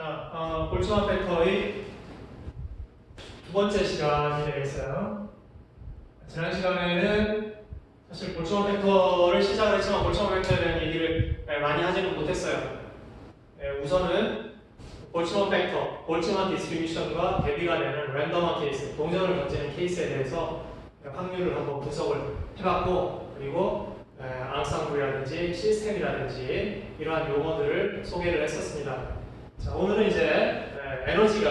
자, 볼츠만 팩터의 두 번째 시간이 되겠어요. 지난 시간에는 사실 볼츠만 팩터를 시작을 했지만 볼츠만 팩터에 대한 얘기를 많이 하지는 못했어요. 우선은 볼츠만 팩터, 볼츠만 디스트리뷰션과 대비가 되는 랜덤한 케이스, 동전을 던지는 케이스에 대해서 확률을 한번 분석을 해봤고, 그리고 앙상블이라든지 시스템이라든지 이러한 용어들을 소개를 했었습니다. 자, 오늘은 이제 에너지에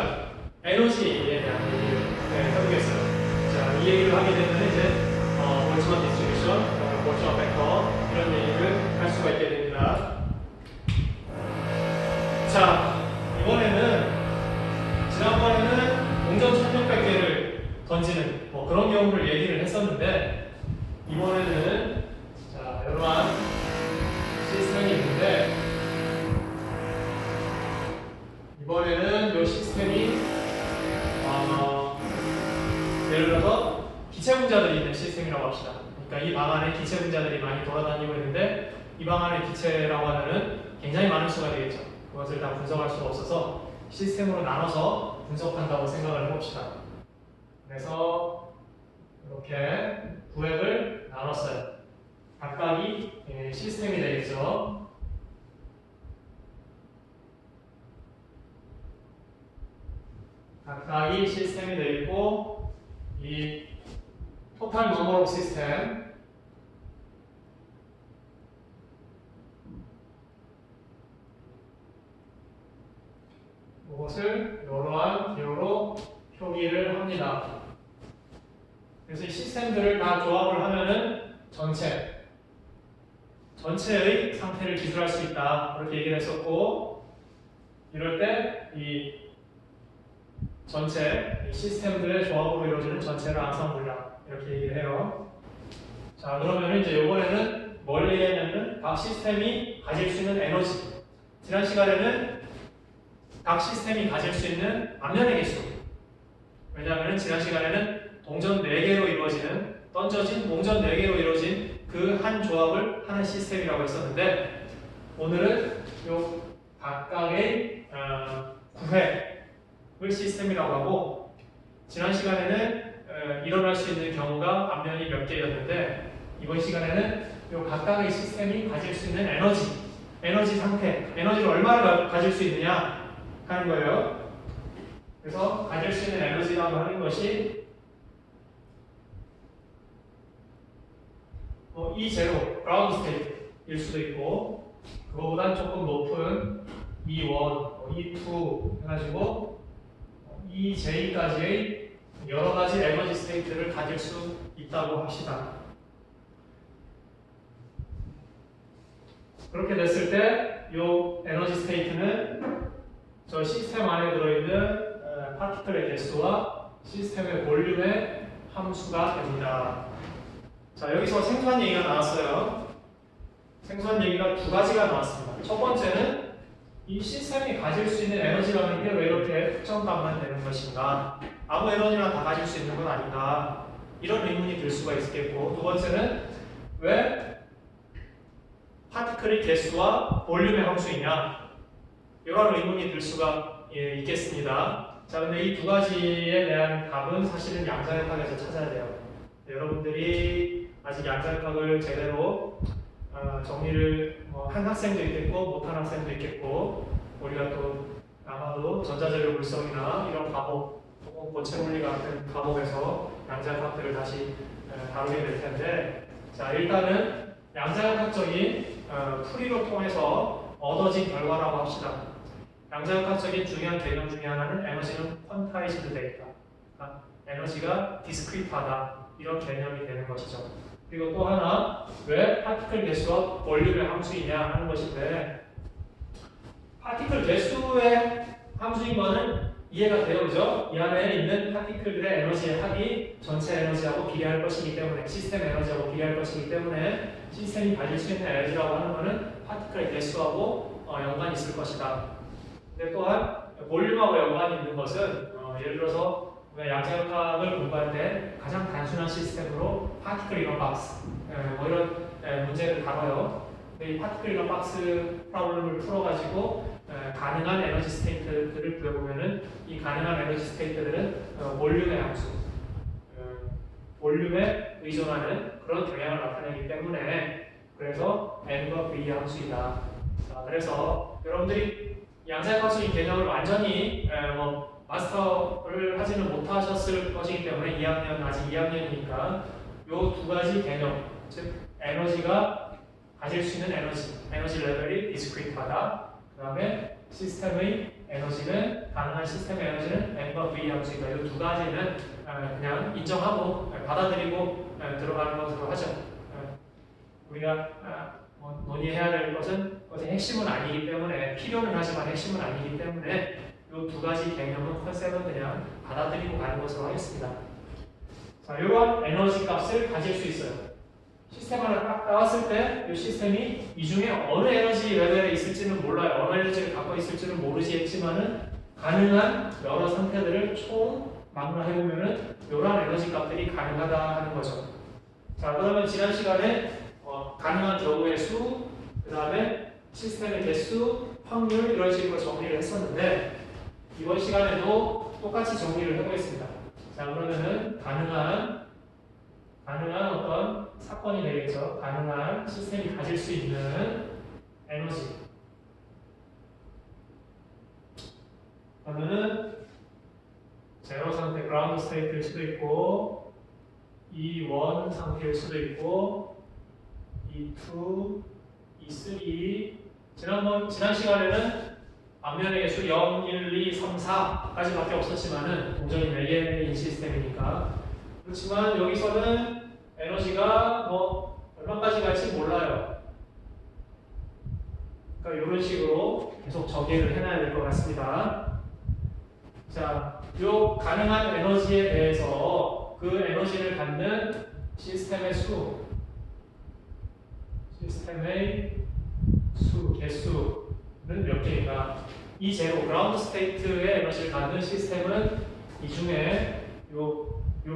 대한 얘기를 해보겠어요. 자, 이 얘기를 하게 되면 이제 볼츠만 디스트리뷰션, 볼츠만 팩터 이런 얘기를 할 수가 있게 됩니다. 자, 이번에는 지난번에는 동전 1600개를 던지는 그런 경우를 얘기를 했었는데, 이번에는 자, 이러한 시스템이 있는데, 이번에는 이 시스템이 예를 들어서 기체 분자들이 있는 시스템이라고 합시다. 그러니까 이 방 안에 기체 분자들이 많이 돌아다니고 있는데, 이 방 안에 기체라고 하면은 굉장히 많은 수가 되겠죠. 그것을 다 분석할 수가 없어서 시스템으로 나눠서 분석한다고 생각을 해봅시다. 그래서 이렇게 구획을 나눴어요. 각각이 시스템이 되겠죠. 각각이 시스템이 되겠고, 이 토탈 넘버 오브 시스템, 이것을 이러한 기호로 표기를 합니다. 그래서 이 시스템들을 다 조합을 하면은 전체의 상태를 기술할 수 있다, 그렇게 얘기를 했었고, 이럴 때 이 전체 이 시스템들의 조합으로 이루어지는 전체를 앙상블이다, 이렇게 얘기를 해요. 자, 그러면 이제 이번에는 뭘 얘기했냐면 각 시스템이 가질 수 있는 에너지. 지난 시간에는 각 시스템이 가질 수 있는 앞면의 개수. 왜냐하면 지난 시간에는 동전 4개로 이루어지는, 던져진 동전 4개로 이루어진 그 한 조합을 하는 시스템이라고 했었는데, 오늘은 요 각각의 구획을 시스템이라고 하고, 지난 시간에는 일어날 수 있는 경우가 앞면이 몇 개였는데, 이번 시간에는 요 각각의 시스템이 가질 수 있는 에너지 상태, 에너지를 얼마나 가질 수 있느냐 하는 거예요. 그래서 가질 수 있는 에너지라고 하는 것이 E0, 그라운드 스테이트일 수도 있고, 그거보다 조금 높은 E1, E2 해가지고 EJ까지의 여러 가지 에너지 스테이트를 가질 수 있다고 합시다. 그렇게 됐을 때 이 에너지 스테이트는 저 시스템 안에 들어있는 파티클의 개수와 시스템의 볼륨의 함수가 됩니다. 자, 여기서 생소한 얘기가 나왔어요. 생소한 얘기가 두 가지가 나왔습니다. 첫 번째는 이 시스템이 가질 수 있는 에너지라는 게 왜 이렇게 특정 값만 되는 것인가? 아무 에너지나 다 가질 수 있는 건 아닌가? 이런 의문이 들 수가 있겠고, 두 번째는 왜 파티클의 개수와 볼륨의 함수이냐? 이런 의문이 들 수가 있겠습니다. 자, 근데 이 두 가지에 대한 답은 사실은 양자역학에서 찾아야 돼요. 여러분들이 아직 양자역학을 제대로 정리를 한 학생도 있겠고 못한 학생도 있겠고, 우리가 또 아마도 전자재료 물성이나 이런 과목 혹은 고체 물리 같은 과목에서 양자역학들을 다시 다루게 될 텐데, 자, 일단은 양자역학적인 풀이를 통해서 얻어진 결과라고 합시다. 양자역학적인 중요한 개념 중에 하나는 에너지는 퀀타이즈드 돼 있다. 그러니까 에너지가 디스크리트하다, 이런 개념이 되는 것이죠. 그리고 또 하나, 왜 파티클 개수와 볼륨의 함수이냐 하는 것인데, 파티클 개수의 함수인 거는 이해가 돼요, 그죠? 이 안에 있는 파티클들의 에너지의 합이 전체 에너지하고 비례할 것이기 때문에, 시스템 에너지하고 비례할 것이기 때문에 시스템이 가질 수 있는 에너지라고 하는 거는 파티클의 개수하고 연관이 있을 것이다. 근데 또한 볼륨하고 연관이 있는 것은 예를 들어서 양자역학을 공부할 때 가장 단순한 시스템으로 파티클 이너 박스 이런 문제를 다뤄요. 이 파티클 이너 박스 프로블럼을 풀어가지고 가능한 에너지 스테이트들을 구해보면은 이 가능한 에너지 스테이트들은 볼륨의 함수, 볼륨에 의존하는 그런 경향을 나타내기 때문에 그래서 N과 V의 함수이다. 자, 그래서 여러분들이 양자역학적인 개념을 완전히 마스터를 하지는 못하셨을 것이기 때문에 2학년, 아직 2학년이니까 이 두 가지 개념, 즉 에너지가 가질 수 있는 에너지 레벨이 디스크리트하다. 그 다음에 시스템의 에너지는, 가능한 시스템의 에너지는 N과 V 함수이다. 이 두 가지는 그냥 인정하고 받아들이고 들어가는 것으로 하죠. 우리가 논의해야 될 것은 핵심은 아니기 때문에, 필요는 하지만 핵심은 아니기 때문에 이 두 가지 개념은, 컨셉은 그냥 받아들이고 가는 것으로 하겠습니다. 자, 이러한 에너지 값을 가질 수 있어요. 시스템 하나 딱 따왔을 때 이 시스템이 이 중에 어느 에너지 레벨에 있을지는 몰라요. 어느 에너지를 갖고 있을지는 모르지만 가능한 여러 상태들을 총 망라해보면은 이러한 에너지 값들이 가능하다 하는 거죠. 자, 그러면 지난 시간에 가능한 경우의 수, 그 다음에 시스템의 개수, 확률 이런 식으로 정리를 했었는데 이번 시간에도 똑같이 정리를 해보겠습니다. 자, 그러면은 가능한 어떤 사건이 되겠죠. 가능한 시스템이 가질 수 있는 에너지. 그러면은 제로 상태, 그라운드 스테이트일 수도 있고, E1 상태일 수도 있고, E2, E3. 지난 시간에는 앞면의 개수 0, 1, 2, 3, 4까지밖에 없었지만은 동전이 4개인 시스템이니까. 그렇지만 여기서는 에너지가 얼마까지 갈지 몰라요. 그러니까 이런 식으로 계속 정의를 해놔야 될 것 같습니다. 자, 요 가능한 에너지에 대해서 그 에너지를 갖는 시스템의 수, 개수는 몇 개인가? 이 제로, 그라운드 스테이트의 에너지를 갖는 시스템은 이 중에 요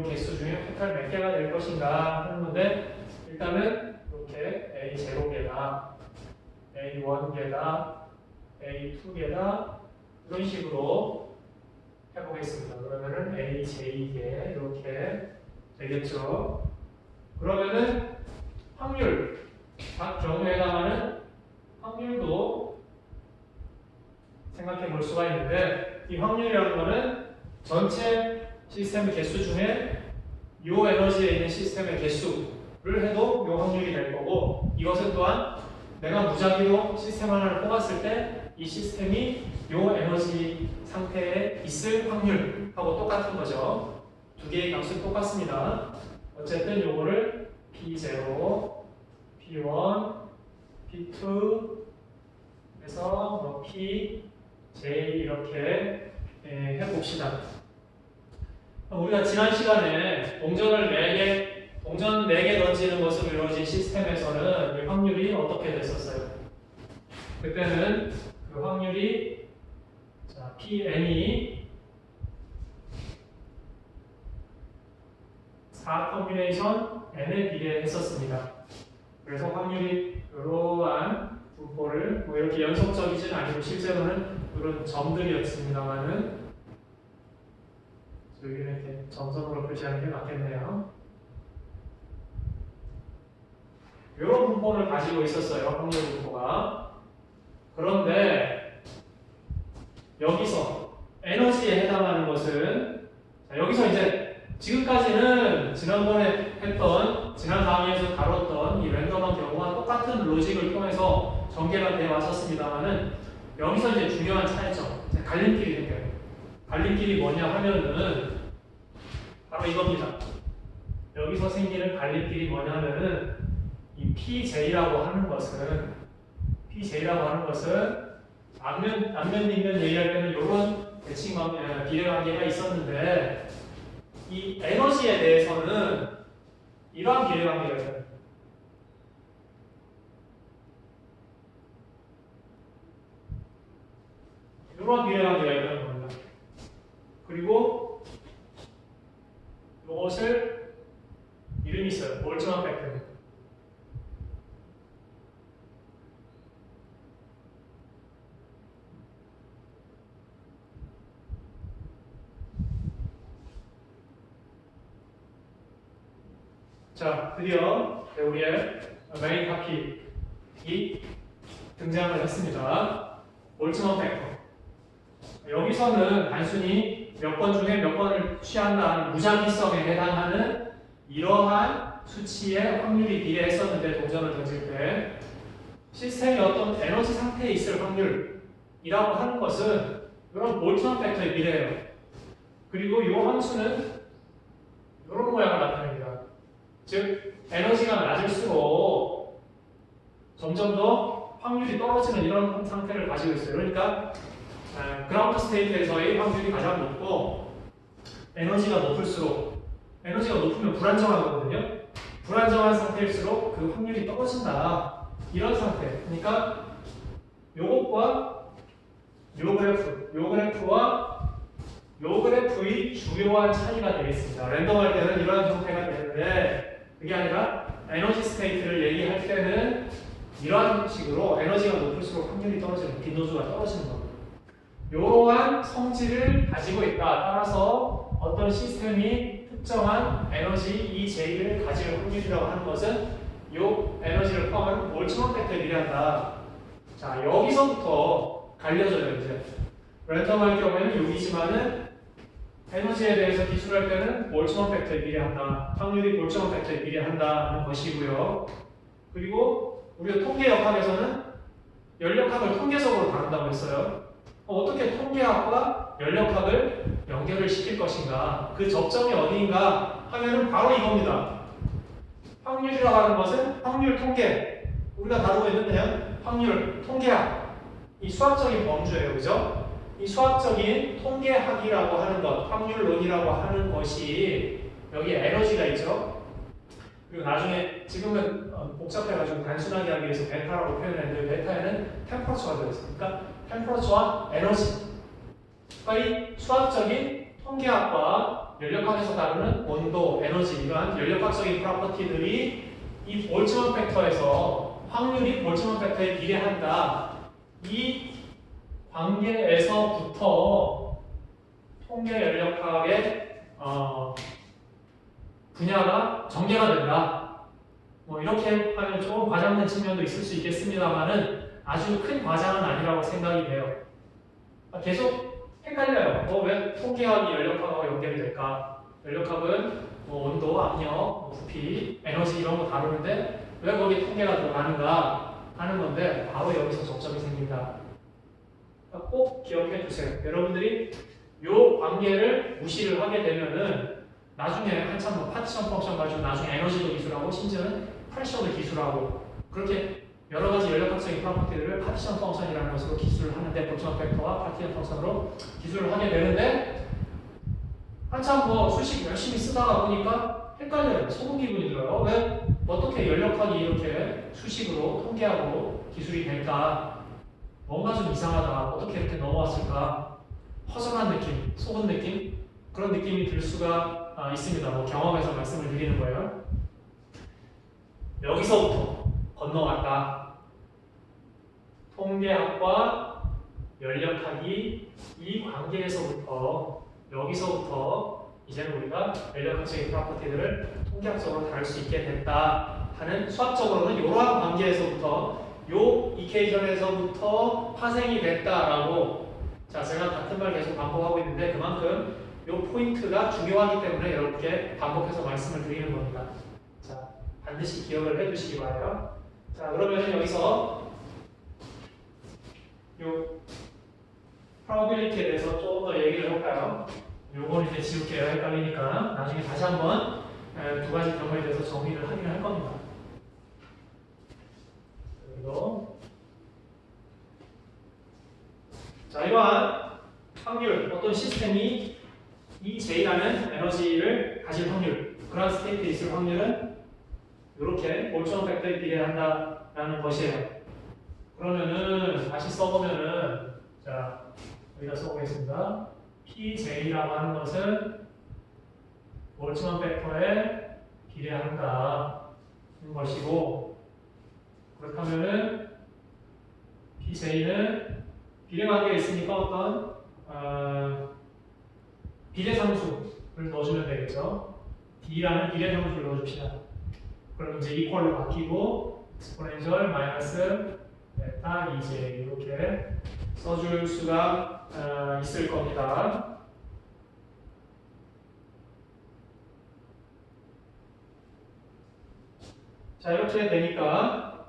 개수 중에 토탈 몇 개가 될 것인가 하는 건데, 일단은 이렇게 A0개다, A1개다, A2개다 이런 식으로 해보겠습니다. 그러면은 AJ개 이렇게 되겠죠. 그러면은 확률, 각 경우에 해당하는 확률도 생각해 볼 수가 있는데, 이 확률이라는 거는 전체 시스템의 개수 중에 이 에너지에 있는 시스템의 개수를 해도 이 확률이 될 거고, 이것은 또한 내가 무작위로 시스템 하나를 뽑았을 때 이 시스템이 이 에너지 상태에 있을 확률하고 똑같은 거죠. 두 개의 값은 똑같습니다. 어쨌든 요거를 P0, P1, P2 해서 P, J 이렇게 해봅시다. 우리가 지난 시간에 동전 4개 던지는 것으로 이루어진 시스템에서는 이 확률이 어떻게 됐었어요? 그때는 그 확률이 Pn이 4 컨비네이션 n에 비례했었습니다. 그래서 확률이 이러한 분포를 이렇게 연속적이지는 아니고 실제로는 이런 점들이었습니다만은 여기는 이렇게 점선으로 표시하는 게 맞겠네요. 이런 분포를 가지고 있었어요. 확률 분포가. 그런데 여기서 에너지에 해당하는 것은, 여기서 이제 지금까지는 지난번에 했던, 지난 강의에서 다뤘던 이 랜덤한 경우와 똑같은 로직을 통해서 전개가 되어 왔었습니다만은 여기서 이제 중요한 차이점, 갈림길이 생겨요. 갈림길이 뭐냐 하면은 바로 이겁니다. 여기서 생기는 갈림길이 뭐냐면은 이 PJ라고 하는 것은 앞면 뒷면 얘기할 때는 이런 비례관계가 있었는데, 이 에너지에 대해서는 이러한 비례관계가 있어요. 이러한 비례관계가 있다는 겁니다. 그리고 이것을 이름이 있어요. 볼츠만 팩트. 자, 드디어 우리의 메인 토픽이 등장을 했습니다. 볼츠먼 팩터. 여기서는 단순히 몇 번 중에 몇 번을 취한다는 무작위성에 해당하는 이러한 수치의 확률이 비례했었는데, 동전을 던질 때 시스템이 어떤 에너지 상태에 있을 확률이라고 하는 것은 이런 볼츠먼 팩터에 비례해요. 그리고 이 함수는 이런 모양을 나타냅니다. 즉, 에너지가 낮을수록 점점 더 확률이 떨어지는 이런 상태를 가지고 있어요. 그러니까 그라운드 스테이트에서의 확률이 가장 높고, 에너지가 높을수록, 에너지가 높으면 불안정하거든요. 불안정한 상태일수록 그 확률이 떨어진다. 이런 상태. 그러니까 요것과 요 그래프, 요 그래프와 요 그래프의 주요한 차이가 되겠습니다. 랜덤할 때는 이러한 형태가 되는데, 그게 아니라 에너지 스테이트를 얘기할 때는 이러한 식으로 에너지가 높을수록 확률이 떨어지는, 빈도수가 떨어지는 겁니다. 이러한 성질을 가지고 있다. 따라서 어떤 시스템이 특정한 에너지 EJ를 가질 확률이라고 하는 것은 이 에너지를 포함한 볼츠먼 팩터에 비례한다. 자, 여기서부터 갈려져요. 이제 랜덤할 경우에는 여기지만은 에너지에 대해서 기술할 때는 볼츠먼 팩터에 비례한다. 확률이 볼츠먼 팩터에 비례한다는 것이고요. 그리고 우리가 통계역학에서는 연력학을 통계적으로 다룬다고 했어요. 어떻게 통계학과 연력학을 연결을 시킬 것인가? 그 접점이 어디인가 하면은 바로 이겁니다. 확률이라고 하는 것은 확률 통계. 우리가 다루고 있는데요. 확률, 통계학. 이 수학적인 범주예요. 그죠? 이 수학적인 통계학이라고 하는 것, 확률론이라고 하는 것이 여기에 에너지가 있죠. 그리고 나중에 지금은 복잡해가지고 단순하게 하기 위해서 베타라고 표현했는데, 베타에는 템퍼러처가 들어있으니까 템퍼러처와 에너지. 그러니까 이 수학적인 통계학과 연력학에서 다루는 온도, 에너지, 이러한 연력학적인 프로퍼티들이 이 볼츠먼 팩터에서 확률이 볼츠먼 팩터에 비례한다. 이 관계에서부터 통계 연력학의 분야가 전개가 된다. 뭐 이렇게 하면 조금 과장된 측면도 있을 수 있겠습니다만은 아주 큰 과장은 아니라고 생각이 돼요. 계속 헷갈려요. 왜 통계학이 연력학하고 연결이 될까? 연력학은 뭐 온도, 압력, 부피, 에너지 이런 거 다루는데 왜 거기 통계가 들어가는가 하는 건데, 바로 여기서 접점이 생긴다. 꼭 기억해 주세요. 여러분들이 이 관계를 무시를 하게 되면은 나중에 한참 뭐 파티션 펑션 가지고 나중에 에너지도 기술하고 심지어는 프레셔도 기술하고, 그렇게 여러 가지 연력학적인 프로퍼티들을 파티션 펑션이라는 것으로 기술을 하는데, 볼츠먼 팩터와 파티션 펑션으로 기술을 하게 되는데, 한참 뭐 수식 열심히 쓰다가 보니까 헷갈려요. 속은 기분이 들어요. 왜 어떻게 연력학이 이렇게 수식으로 통계하고 기술이 될까? 뭔가 좀 이상하다. 어떻게 이렇게 넘어왔을까? 허전한 느낌, 속은 느낌? 그런 느낌이 들 수가 있습니다. 뭐 경험에서 말씀을 드리는 거예요. 여기서부터 건너갔다. 통계학과 연력학이 이 관계에서부터, 여기서부터 이제는 우리가 연력학적인 프로퍼티들을 통계학적으로 다룰 수 있게 됐다 하는, 수학적으로는 이러한 관계에서부터, 요 이케이션에서부터 파생이 됐다라고. 자, 제가 같은 말 계속 반복하고 있는데 그만큼 요 포인트가 중요하기 때문에 이렇게 반복해서 말씀을 드리는 겁니다. 자, 반드시 기억을 해두시기 바라요. 자, 그러면 여기서 요 probability에 대해서 조금 더 얘기를 해볼까요? 요건 이제 지울게요. 헷갈리니까. 나중에 다시 한번 두 가지 경우에 대해서 정리를 하긴 할 겁니다. 그리고 자, 이러한 확률, 어떤 시스템이 EJ라는 에너지를 가질 확률, 그런 스테이트에 있을 확률은 이렇게 볼츠먼 팩터에 비례한다라는 것이에요. 그러면은 다시 써보면은, 자, 여기다 써보겠습니다. PJ라고 하는 것은 볼츠먼 팩터에 비례한다는 것이고, 그렇다면은 PJ는 비례관계에 있으니까 어떤 비례상수를 넣어주면 되겠죠. D라는 비례상수를 넣어줍시다. 그럼 이제 이퀄로 바뀌고 exponential 마이너스 베타 2j 이렇게 써줄 수가 있을 겁니다. 자, 이렇게 되니까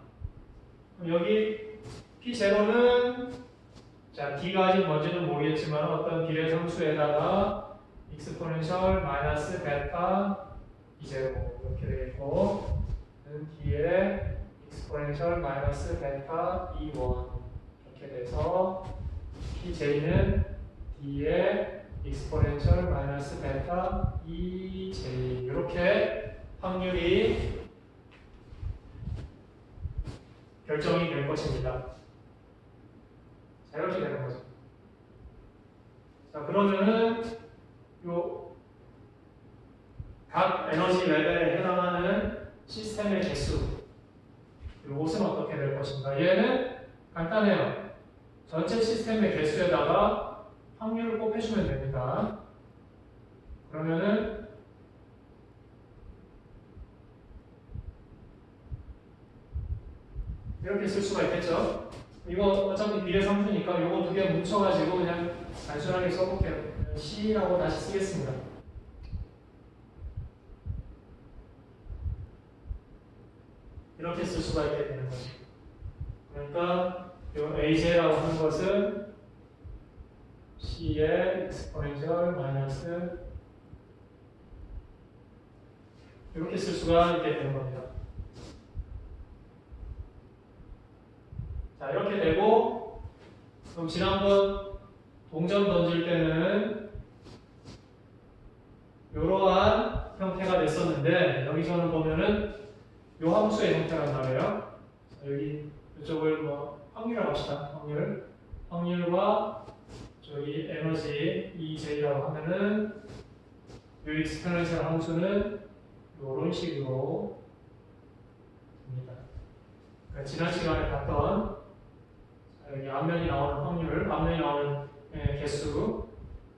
여기 P0는 자, D가 아직 뭔지는 모르겠지만 어떤 비례 상수에다가 exponential 마이너스 베타 2제곱 이렇게 되겠고 D에 exponential 마이너스 베타 2원 이렇게 돼서 Pj는 D에 exponential 마이너스 베타 2j 이렇게 확률이 결정이 될 것입니다. 자, 이렇게 되는 거죠. 자, 그러면은 각 에너지 레벨에 해당하는 시스템의 개수 이것은 어떻게 될 것인가? 얘는 간단해요. 전체 시스템의 개수에다가 확률을 곱해주면 됩니다. 그러면은 이렇게 쓸 수가 있겠죠. 이거 어차피 비례 상수니까 이거 두 개 뭉쳐가지고 그냥 단순하게 써볼게요. C라고 다시 쓰겠습니다. 이렇게 쓸 수가 있게 되는 거죠. 그러니까 이 AJ라고 하는 것은 C의 exponential 마이너스 이렇게 쓸 수가 있게 되는 겁니다. 자, 이렇게 되고 그럼 지난번 동전 던질 때는 이러한 형태가 됐었는데 여기서는 보면은 요 함수의 형태란 말이에요. 자, 여기 이쪽을 뭐 확률이라고 합시다. 확률과 저기 에너지 EJ라고 하면은 요 익스포넨셜 함수는 이런 식으로 됩니다. 그러니까 지난 시간에 봤던 여기 앞면이 나오는 확률, 앞면이 나오는 개수,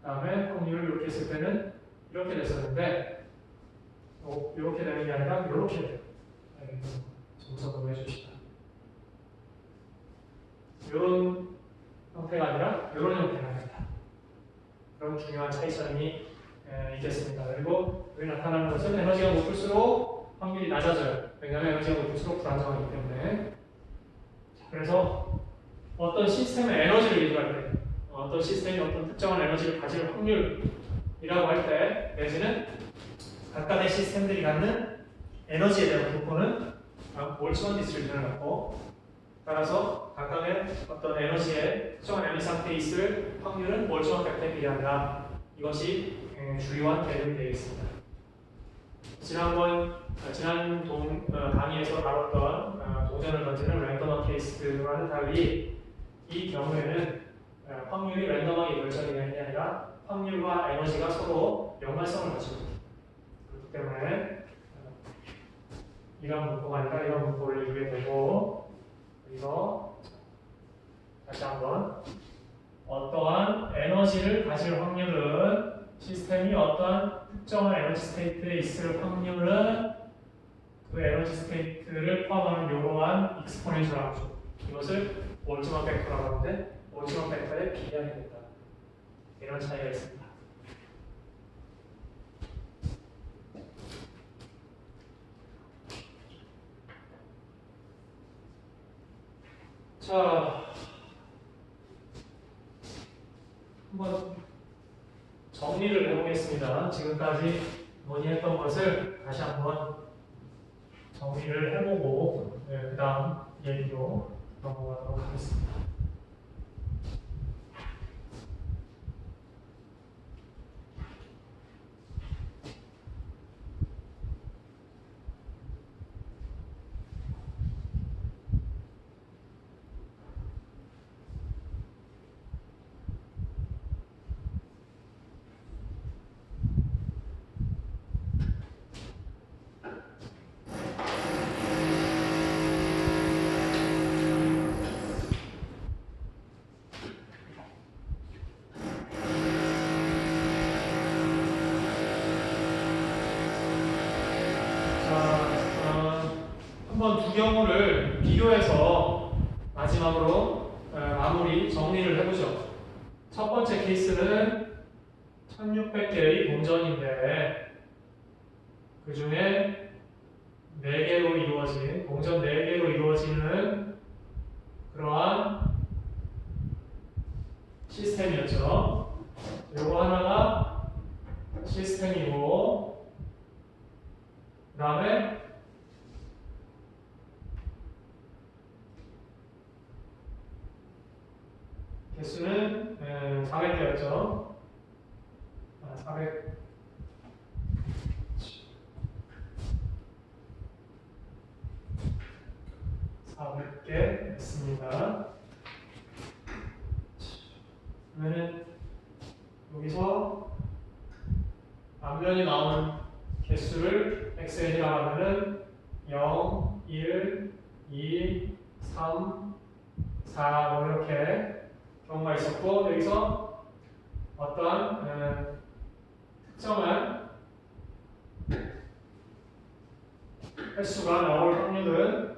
그다음에 확률을 이렇게 했을 때는 이렇게 됐었는데 이렇게 되는 게 아니라 이렇게 돼요. 정석으로 해주시다. 이런 형태가 아니라 이런 형태가 됩니다. 그런 중요한 차이점이 있겠습니다. 그리고 여기 나타나는 것은 에너지가 높을수록 확률이 낮아져요. 왜냐하면 에너지가 높을수록 불안정하기 때문에. 그래서 어떤 시스템의 에너지를 얘기할 때, 어떤 시스템이 어떤 특정한 에너지를 가질 확률이라고 할 때, 내지는 각각의 시스템들이 갖는 에너지에 대한 분포는 볼츠만 디스트리뷰션을 갖고, 따라서 각각의 어떤 에너지의 특정한 에너지 상태에 있을 확률은 볼츠만 팩터에 비례한다. 이것이 주요한 개념이 되겠습니다. 지난 강의에서 다뤘던 동전을 던지는 랜덤한 케이스와는 달리 이 경우에는 확률이 랜덤하게 결정이 되는 게 아니라 확률과 에너지가 서로 연관성을 가지고 있습니다. 그렇기 때문에 이런 문법가 아니라 이런 문법을 읽게 되고 여기서 다시 한번 어떠한 에너지를 가질 확률은 시스템이 어떠한 특정한 에너지 스테이트에 있을 확률은 그 에너지 스테이트를 포함하는 이러한 익스포넨셜 함수 이것을 볼츠만 팩터라고 하는데 볼츠만 팩터에 비례하게 된다. 이런 차이가 있습니다. 자, 한번 정리를 해보겠습니다. 지금까지 논의했던 것을 다시 한번 정리를 해보고 그 다음 얘기로 넘어가도록 하겠습니다. 경우를 비교해서 마지막으로 마무리 정리를 해보죠. 첫 번째 케이스는 1600개의 동전인데 그 중에 4개로 이루어진, 동전 4개로 이루어지는 그러한 시스템이었죠. 요거 하나가 시스템이고, 그 다음에 개수는 400개였죠. 400개 했습니다. 그러면은 여기서 앞면이 나오는 개수를 xn이라고 하면은 0, 1, 2, 3, 4 뭐 이렇게 경우가 있었고, 여기서 어떠한 특정한 횟수가 나올 확률은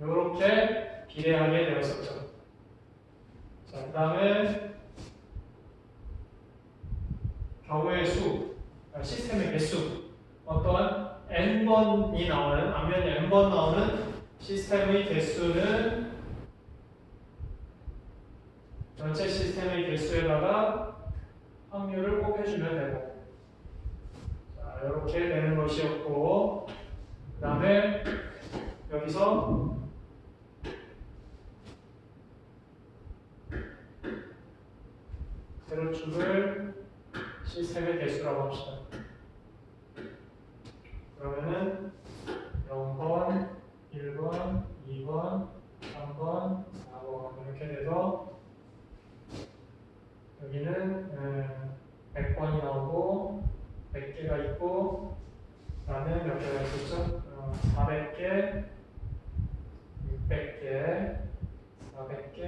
이렇게 비례하게 되었었죠. 자, 그 다음에 경우의 수, 시스템의 개수, 어떠한 n번이 나오는, 앞면에 n번 나오는 시스템의 개수는 전체 시스템의 개수에다가 확률을 곱해주면 되고, 자, 이렇게 되는 것이었고, 그 다음에 여기서 세로축을 시스템의 개수라고 합시다. 그러면은 0번, 1번, 2번, 3번, 4번 이렇게 돼서 여기는 100번이 나오고 100개가 있고, 그 다음에 몇 개가 있었죠? 400개, 600개, 400개,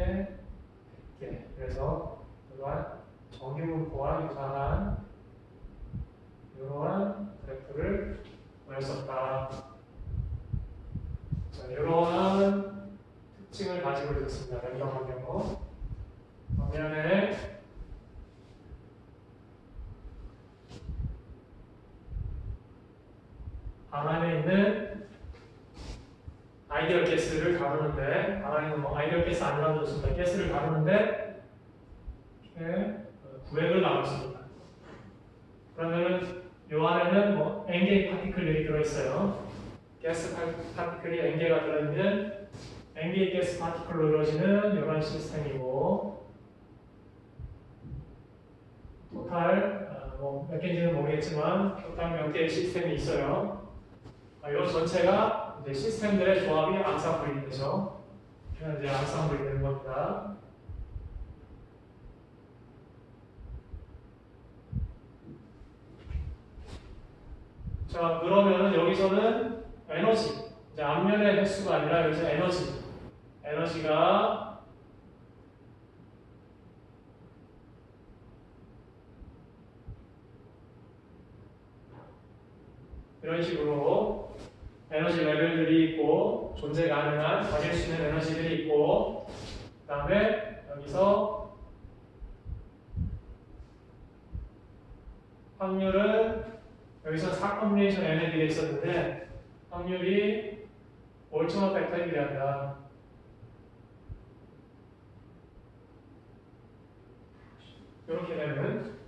100개. 그래서 이러한 정규분포와 유사한 이러한 그래프를 보였었다. 자, 이러한 특징을 가지고 있었습니다. 랜덤 경우. 반면에 방 안에 있는 아이디얼 가스를 다루는데, 방 안에 있는 아이디얼 가스 아니라도 좋습니다. 가스를 다루는데 이렇게 구획을 나눴습니다. 그러면은 요 안에는 n개의 파티클들이 들어있어요. 가스 파티클이 n개가 들어있는 n개의 가스 파티클로 이루어지는 이런 시스템이고, 토탈 몇 개인지는 모르겠지만 토탈 몇 개의 시스템이 있어요. 이 전체가 이제 시스템들의 조합이 앙상블이 되죠. 이제 앙상블이 되는 겁니다. 자, 그러면 여기서는 에너지, 이제 앞면의 횟수가 아니라 여기서 에너지가 이런 식으로 에너지 레벨들이 있고, 존재 가능한 가질 수 있는 에너지들이 있고, 그 다음에 여기서 확률은 여기서 4 컴비네이션 NAD가 있었는데 확률이 볼츠먼 팩터에 비례한다. 이렇게 되면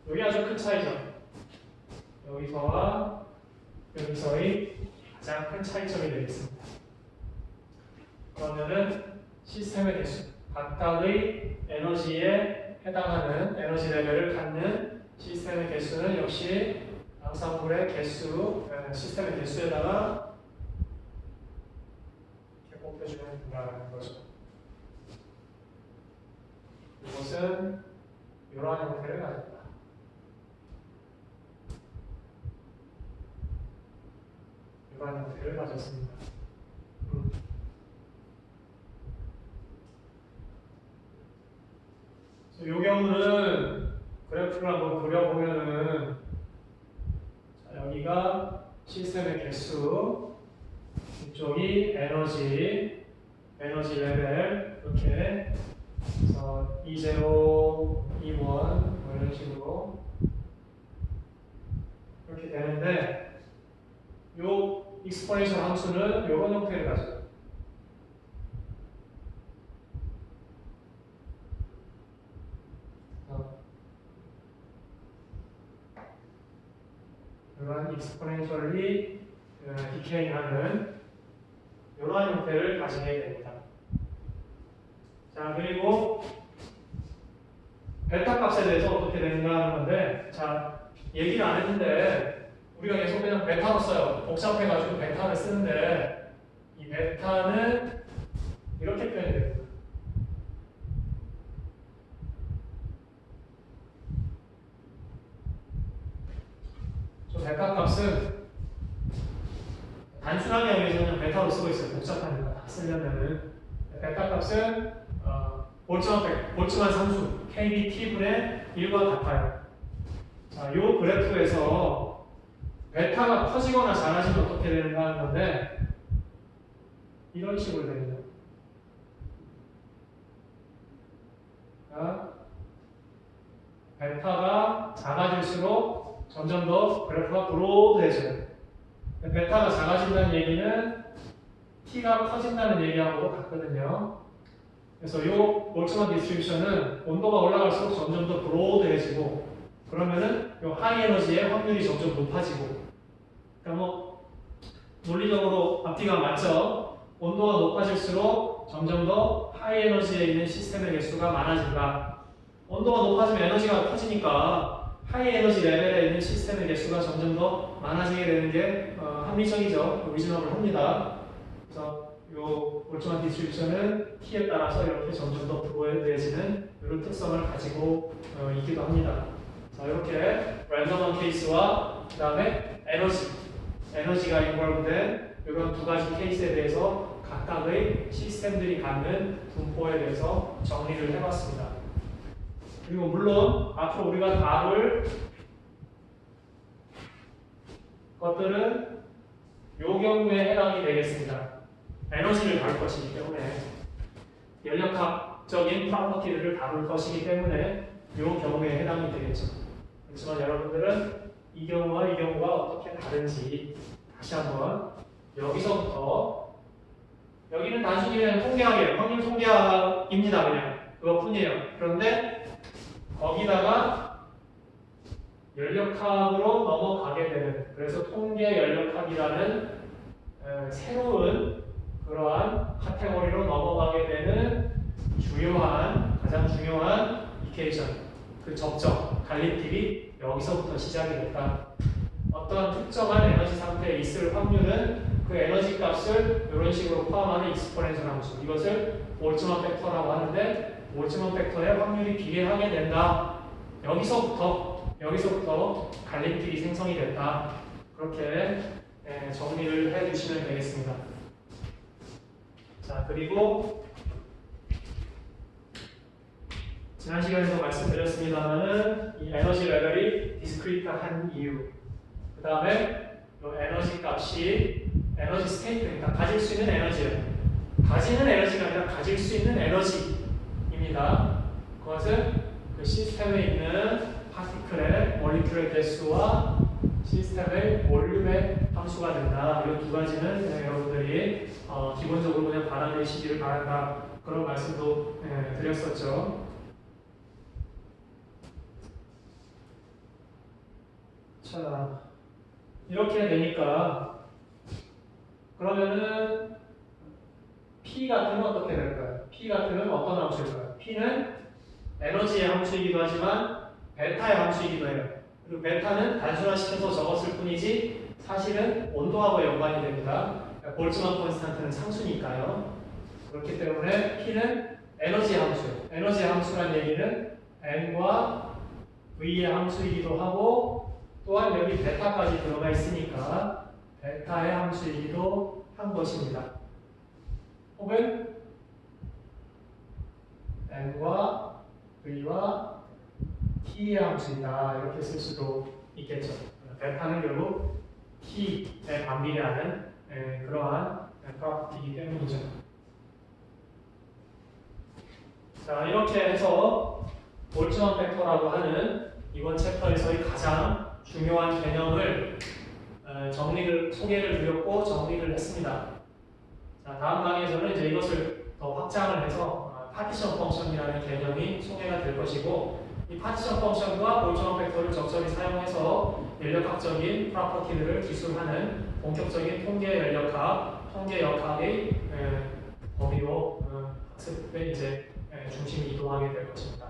여기 아주 큰 차이점. 여기서와 여기서의 가장 큰 차이점이 되겠습니다. 그러면은 시스템의 개수, 각각의 에너지에 해당하는 에너지 레벨을 갖는 시스템의 개수는 역시 앙상블의 개수, 시스템의 개수에다가 이렇게 곱해주면 된다는 거죠. 이것은 이러한 형태를 가진다. 이러한 형태를 가졌습니다. 이 경우는 그래프를 한번 그려보면은 여기가 시스템의 개수, 이쪽이 에너지 레벨 이렇게 그래서 E0, E1 뭐 이런 식으로 이렇게 되는데 요 익스포넨셜 함수는 이런 형태를 가져요. 이러한 익스포넨셜리 디케이하는 이러한 형태를 가지게 됩니다. 자, 그리고 베타 값에 대해서 어떻게 되는가 하는 건데, 자, 얘기를 안 했는데 우리가 계속 그냥 베타로 써요. 복잡해가지고 베타를 쓰는데 이 베타는 이렇게 표현이 됩니다. 저 베타 값은 단순하게 하기 위해서는 베타로 쓰고 있어요. 복잡하니까 다 쓰려면은 베타 값은 볼츠만 상수 KB T분의 1과 같아요. 자, 요 그래프에서 베타가 커지거나 작아지면 어떻게 되는가 하는 건데 이런 식으로 됩니다. 자, 베타가 작아질수록 점점 더 그래프가 브로드해져요. 베타가 작아진다는 얘기는 T가 커진다는 얘기하고도 같거든요. 그래서 이 볼츠만 디스트리뷰션은 온도가 올라갈수록 점점 더 브로드해지고 그러면은 이 하이 에너지의 확률이 점점 높아지고 그러니까 뭐 논리적으로 앞뒤가 맞죠? 온도가 높아질수록 점점 더 하이 에너지에 있는 시스템의 개수가 많아진다. 온도가 높아지면 에너지가 커지니까 하이 에너지 레벨에 있는 시스템의 개수가 점점 더 많아지게 되는 게 합리적이죠. 리즈너블 합니다. 그래서 이 볼츠만 디스트리뷰션은 T에 따라서 이렇게 점점 더 브로드해지는 이런 특성을 가지고 있기도 합니다. 자, 이렇게 랜덤한 케이스와 그 다음에 에너지가 인벌브된 이런 두 가지 케이스에 대해서 각각의 시스템들이 갖는 분포에 대해서 정리를 해봤습니다. 그리고 물론 앞으로 우리가 다룰 것들은 이 경우에 해당이 되겠습니다. 에너지를 다룰 것이기 때문에 연력학적인 프로퍼티들을 다룰 것이기 때문에 이 경우에 해당이 되겠죠. 그렇지만 여러분들은 이 경우와 이 경우가 어떻게 다른지 다시 한번 여기서부터 여기는 단순히 그냥 통계학이에요. 확률 통계학입니다. 그냥 그것뿐이에요. 그런데 거기다가 연력학으로 넘어가게 되는 그래서 통계 연력학이라는 새로운 그러한 카테고리로 넘어가게 되는 가장 중요한 이퀘이션 그 접점, 갈림길이 여기서부터 시작이 됐다. 어떤 특정한 에너지 상태에 있을 확률은 그 에너지 값을 이런 식으로 포함하는 익스포넨셜 함수 이것을 볼츠만 팩터라고 하는데 볼츠만 팩터의 확률이 비례하게 된다. 여기서부터 갈림길이 생성이 됐다. 그렇게 정리를 해주시면 되겠습니다. 자, 그리고 지난 시간에도 말씀드렸습니다만은 이 에너지 레벨이 디스크리트한 이유 그 다음에 이 에너지 값이 에너지 스테이트 그러니까 가질 수 있는 에너지예요. 가지는 에너지가 아니라 가질 수 있는 에너지입니다. 그것은 그 시스템에 있는 파티클의 몰리큘의 개수와 시스템의 볼륨의 함수가 된다. 이 두 가지는 여러분들이 기본적으로 그냥 받아내시기를 바란다. 그런 말씀도 드렸었죠. 자, 이렇게 되니까 그러면은 P 같으면 어떻게 될까요? P 같으면 어떤 함수일까요? P는 에너지의 함수이기도 하지만 베타의 함수이기도 해요. 그리고 베타는 단순화시켜서 적었을 뿐이지 사실은 온도하고 연관이 됩니다. 볼츠만 콘스탄트는 상수니까요. 그렇기 때문에 P는 에너지의 함수예요. 에너지의 함수란 얘기는 N과 V의 함수이기도 하고 또한 여기 베타까지 들어가 있으니까 베타의 함수이기도 한 것입니다. 혹은 N과 V와 T의 함수이다. 이렇게 쓸 수도 있겠죠. 베타는 결국 t에 반비례하는 그러한 프로퍼티이기 때문이죠. 자, 이렇게 해서 볼츠먼 팩터라고 하는 이번 챕터에서의 가장 중요한 개념을 소개를 드렸고 정리를 했습니다. 자, 다음 강의에서는 이제 이것을 더 확장을 해서 파티션 펑션이라는 개념이 소개가 될 것이고, 이 파티션 펑션과 볼츠먼 팩터를 적절히 사용해서 연력학적인 프로퍼티들을 기술하는 본격적인 통계 연력학, 통계 역학의 범위로 학습에 이제 중심이 이동하게 될 것입니다.